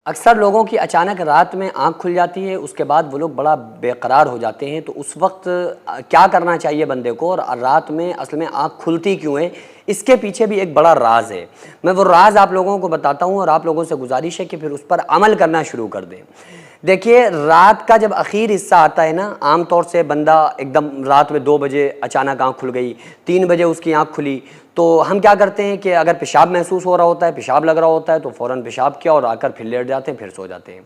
اکثر لوگوں کی اچانک رات میں آنکھ کھل جاتی ہے، اس کے بعد وہ لوگ بڑا بے قرار ہو جاتے ہیں۔ تو اس وقت کیا کرنا چاہیے بندے کو، اور رات میں اصل میں آنکھ کھلتی کیوں ہے، اس کے پیچھے بھی ایک بڑا راز ہے۔ میں وہ راز آپ لوگوں کو بتاتا ہوں، اور آپ لوگوں سے گزارش ہے کہ پھر اس پر عمل کرنا شروع کر دیں۔ دیکھیے، رات کا جب اخیر حصہ آتا ہے نا، عام طور سے بندہ ایک دم رات میں 2 بجے اچانک آنکھ کھل گئی، 3 بجے اس کی آنکھ کھلی، تو ہم کیا کرتے ہیں کہ اگر پیشاب محسوس ہو رہا ہوتا ہے، پیشاب لگ رہا ہوتا ہے، تو فوراً پیشاب کیا اور آ کر پھر لیٹ جاتے ہیں، پھر سو جاتے ہیں۔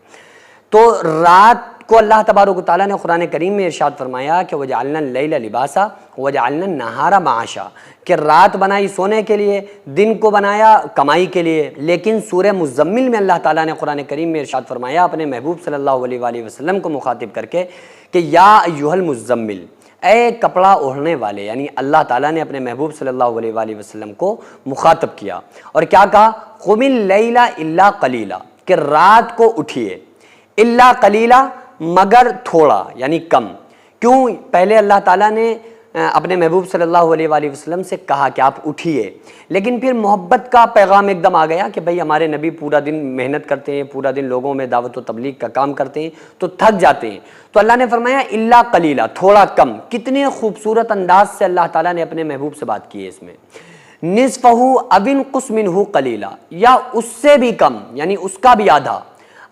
تو رات کو اللہ تبارک و تعالیٰ نے قرآن کریم میں ارشاد فرمایا کہ وَجَعَلْنَا اللَّيْلَ لِبَاسًا وَجَعَلْنَا النَّهَارَ مَعَاشًا، کہ رات بنائی سونے کے لیے، دن کو بنایا کمائی کے لیے۔ لیکن سورہ مزمل میں اللہ تعالیٰ نے قرآن کریم میں ارشاد فرمایا اپنے محبوب صلی اللہ علیہ وآلہ وسلم کو مخاطب کر کے کہ یا ایھا المزمل، اے کپڑا اوڑھنے والے، یعنی اللہ تعالیٰ نے اپنے محبوب صلی اللہ علیہ وآلہ وسلم کو مخاطب کیا اور کیا کہا، قم اللیل الا قلیلا، کہ رات کو اٹھیے، الا قلیلا، مگر تھوڑا، یعنی کم۔ کیوں؟ پہلے اللہ تعالیٰ نے اپنے محبوب صلی اللہ علیہ وآلہ وسلم سے کہا کہ آپ اٹھیے، لیکن پھر محبت کا پیغام ایک دم آ گیا کہ بھئی ہمارے نبی پورا دن محنت کرتے ہیں، پورا دن لوگوں میں دعوت و تبلیغ کا کام کرتے ہیں، تو تھک جاتے ہیں۔ تو اللہ نے فرمایا الا قلیلا، تھوڑا کم۔ کتنے خوبصورت انداز سے اللہ تعالیٰ نے اپنے محبوب سے بات کی ہے اس میں، نصفہ او انقص منہ قلیلا، یا اس سے بھی کم، یعنی اس کا بھی آدھا،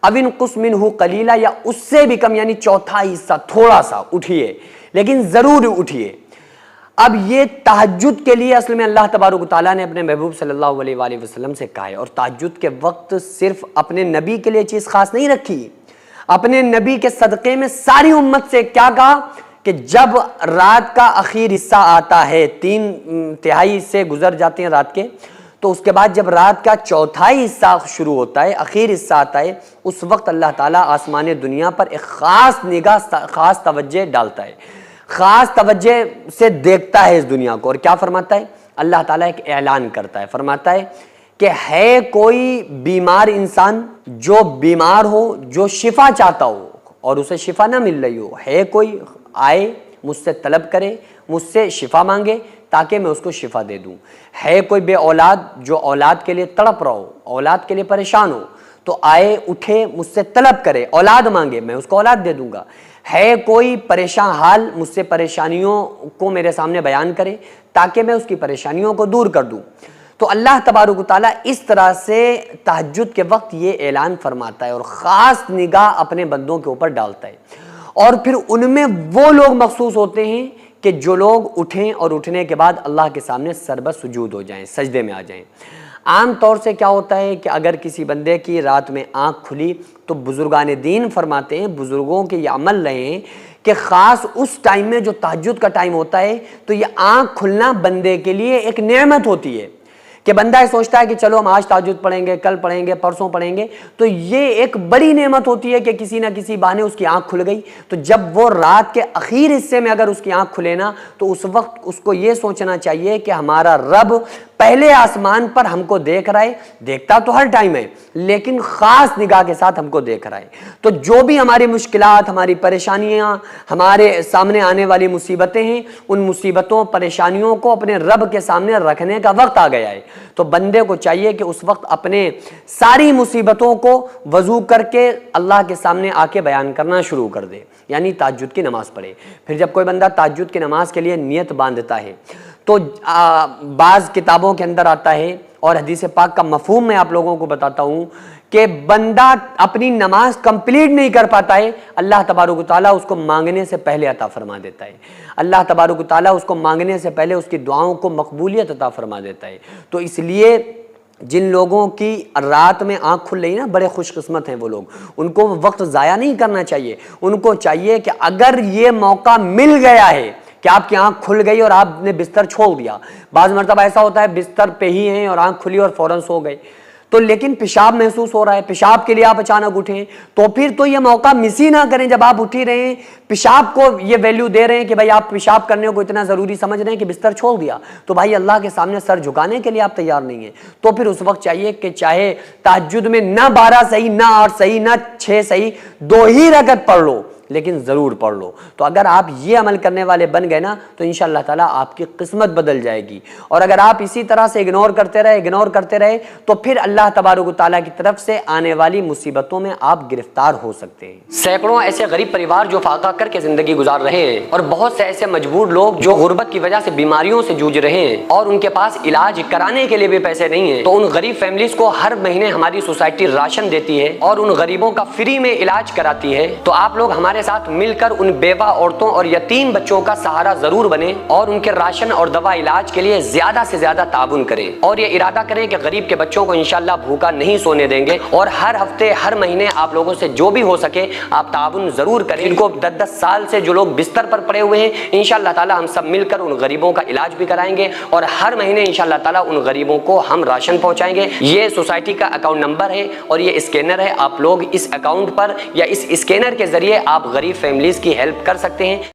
او انقص منہ قلیلا، یا اس سے بھی کم، یعنی چوتھائی حصہ، تھوڑا سا اٹھیے، لیکن ضرور اٹھیے۔ اب یہ تہجد کے لیے اصل میں اللہ تبارک و تعالیٰ نے اپنے محبوب صلی اللہ علیہ وآلہ وسلم سے کہا ہے، اور تہجد کے وقت صرف اپنے نبی کے لیے چیز خاص نہیں رکھی، اپنے نبی کے صدقے میں ساری امت سے کیا کہا کہ جب رات کا اخیر حصہ آتا ہے، 3/3 سے گزر جاتے ہیں رات کے، تو اس کے بعد جب رات کا چوتھائی حصہ شروع ہوتا ہے، اخیر حصہ آتا ہے، اس وقت اللہ تعالیٰ آسمان دنیا پر ایک خاص نگاہ، خاص توجہ ڈالتا ہے، خاص توجہ سے دیکھتا ہے اس دنیا کو، اور کیا فرماتا ہے؟ اللہ تعالیٰ ایک اعلان کرتا ہے، فرماتا ہے کہ ہے کوئی بیمار انسان جو بیمار ہو، جو شفا چاہتا ہو اور اسے شفا نہ مل رہی ہو، ہے کوئی آئے مجھ سے طلب کرے، مجھ سے شفا مانگے تاکہ میں اس کو شفا دے دوں۔ ہے کوئی بے اولاد جو اولاد کے لیے تڑپ رہا ہو، اولاد کے لیے پریشان ہو، تو آئے اٹھے مجھ سے طلب کرے، اولاد مانگے، میں اس کو اولاد دے دوں گا۔ ہے کوئی پریشان حال، مجھ سے پریشانیوں کو میرے سامنے بیان کرے تاکہ میں اس کی پریشانیوں کو دور کر دوں۔ تو اللہ تبارک و تعالیٰ اس طرح سے تہجد کے وقت یہ اعلان فرماتا ہے اور خاص نگاہ اپنے بندوں کے اوپر ڈالتا ہے، اور پھر ان میں وہ لوگ مخصوص ہوتے ہیں کہ جو لوگ اٹھیں اور اٹھنے کے بعد اللہ کے سامنے سربہ سجود ہو جائیں، سجدے میں آ جائیں۔ عام طور سے کیا ہوتا ہے کہ اگر کسی بندے کی رات میں آنکھ کھلی تو بزرگان دین فرماتے ہیں، بزرگوں کے یہ عمل رہے ہیں کہ خاص اس ٹائم میں جو تہجد کا ٹائم ہوتا ہے، تو یہ آنکھ کھلنا بندے کے لیے ایک نعمت ہوتی ہے کہ بندہ یہ سوچتا ہے کہ چلو ہم آج تہجد پڑھیں گے، کل پڑھیں گے، پرسوں پڑھیں گے، تو یہ ایک بڑی نعمت ہوتی ہے کہ کسی نہ کسی بہانے اس کی آنکھ کھل گئی۔ تو جب وہ رات کے اخیر حصے میں اگر اس کی آنکھ کھلے نا، تو اس وقت اس کو یہ سوچنا چاہیے کہ ہمارا رب پہلے آسمان پر ہم کو دیکھ رہا ہے، دیکھتا تو ہر ٹائم ہے، لیکن خاص نگاہ کے ساتھ ہم کو دیکھ رہا ہے۔ تو جو بھی ہماری مشکلات، ہماری پریشانیاں، ہمارے سامنے آنے والی مصیبتیں ہیں، ان مصیبتوں، پریشانیوں کو اپنے رب کے سامنے رکھنے کا وقت آ گیا ہے۔ تو بندے کو چاہیے کہ اس وقت اپنے ساری مصیبتوں کو وضو کر کے اللہ کے سامنے آ کے بیان کرنا شروع کر دے، یعنی تہجد کی نماز پڑھے۔ پھر جب کوئی بندہ تہجد کی نماز کے لیے نیت باندھتا ہے، تو بعض کتابوں کے اندر آتا ہے، اور حدیث پاک کا مفہوم میں آپ لوگوں کو بتاتا ہوں کہ بندہ اپنی نماز کمپلیٹ نہیں کر پاتا ہے، اللہ تبارک و تعالیٰ اس کو مانگنے سے پہلے عطا فرما دیتا ہے، اللہ تبارک و تعالیٰ اس کو مانگنے سے پہلے اس کی دعاؤں کو مقبولیت عطا فرما دیتا ہے۔ تو اس لیے جن لوگوں کی رات میں آنکھ کھل رہی نا، بڑے خوش قسمت ہیں وہ لوگ، ان کو وقت ضائع نہیں کرنا چاہیے۔ ان کو چاہیے کہ اگر یہ موقع مل گیا ہے کہ آپ کی آنکھ کھل گئی اور آپ نے بستر چھوڑ دیا، بعض مرتبہ ایسا ہوتا ہے بستر پہ ہی ہیں اور آنکھ کھلی اور فوراً سو گئے، تو لیکن پیشاب محسوس ہو رہا ہے، پیشاب کے لیے آپ اچانک اٹھیں، تو پھر تو یہ موقع مس ہی نہ کریں۔ جب آپ اٹھ ہی رہے ہیں، پیشاب کو یہ ویلیو دے رہے ہیں کہ بھائی آپ پیشاب کرنے کو اتنا ضروری سمجھ رہے ہیں کہ بستر چھوڑ دیا، تو بھائی اللہ کے سامنے سر جھکانے کے لیے آپ تیار نہیں ہیں، تو پھر اس وقت چاہیے کہ چاہے تہجد میں نہ 12 صحیح، نہ 8 صحیح، نہ 6 صحیح، 2 ہی رکعت پڑھ لو، لیکن ضرور پڑھ لو۔ تو اگر آپ یہ عمل کرنے والے بن گئے نا تو انشاءاللہ تعالیٰ آپ کی قسمت بدل جائے گی، اور اگر آپ اسی طرح سے اگنور کرتے رہے تو پھر اللہ تبارک و تعالیٰ کی طرف سے آنے والی مصیبتوں میں آپ گرفتار ہو سکتے ہیں۔ سینکڑوں ایسے غریب پریوار جو فاقہ کر کے زندگی گزار رہے ہیں، اور بہت سے ایسے مجبور لوگ جو غربت کی وجہ سے بیماریوں سے جوجھ رہے ہیں اور ان کے پاس علاج کرانے کے لیے بھی پیسے نہیں ہیں، تو ان غریب فیملیز کو ہر مہینے ہماری سوسائٹی راشن دیتی ہے اور ان غریبوں کا فری میں علاج کراتی ہے۔ تو آپ لوگ ہمارے ساتھ مل کر ان بیوہ عورتوں اور یتیم بچوں کا سہارا ضرور بنیں اور ان کے راشن اور دوا علاج کے لیے زیادہ سے زیادہ تعاون کریں، اور یہ ارادہ کریں کہ غریب کے بچوں کو انشاءاللہ بھوکا نہیں سونے دیں گے، اور ہر ہفتے ہر مہینے آپ لوگوں سے جو بھی ہو سکے آپ تعاون ضرور کریں۔ ان کو 10 سال سے جو لوگ بستر پر پڑے ہوئے ہیں انشاءاللہ تعالی ہم سب مل کر ان غریبوں کا علاج بھی کرائیں گے، اور ہر مہینے انشاءاللہ تعالی ان غریبوں کو ہم راشن پہنچائیں گے۔ یہ سوسائٹی کا اکاؤنٹ نمبر ہے اور یہ اسکینر ہے، آپ لوگ اس اکاؤنٹ پر یا اس اسکینر کے ذریعے آپ غریب فیملیز کی ہیلپ کر سکتے ہیں۔